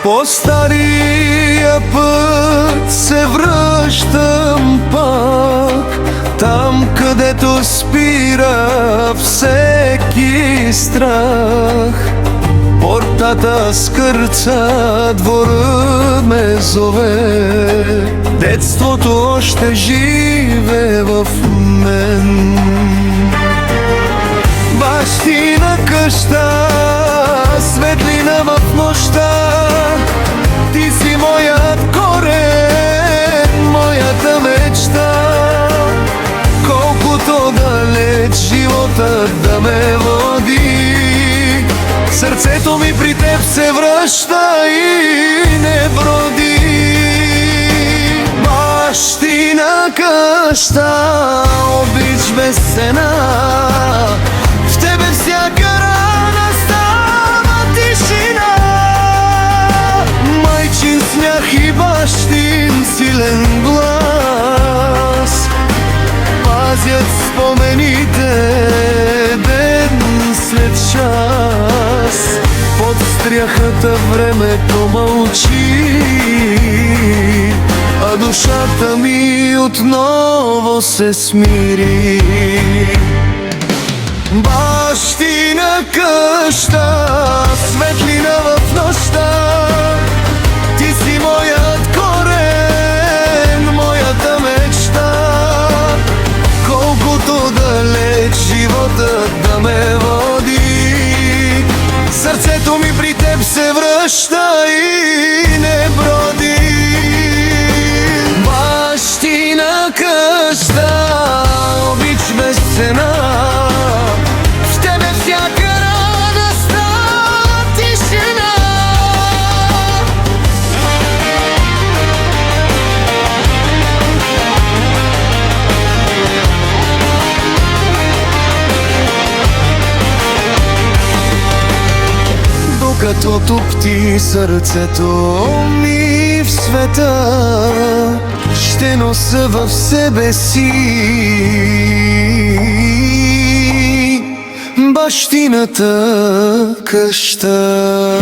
По стария път се връщам пак, там където спира всеки страх. Портата скърца, дворът ме зове, детството още живе в мен. Бащина къща, светлина в нощта, ти си моят корен, моята мечта. Колкото далеч животът да ме води, сърцето ми при теб се връща и не броди. Бащина къща, обич без цена, в тебе всяка рана става тишина. Майчин смях и бащин силен глас пазят спомените ден след час. Под стряхата времето мълчи, а душата ми отново се смири. Бащина къща, светлина в нощта, ти си моят корен, моята мечта. Колкото далеч животът да ме води, сърцето ми при теб се връща и не броди. Бащина къща, обич без цена, в тебе всяка рана става тишина. Докато тупти сърцето ми в света, ще нося в себе си бащината къща.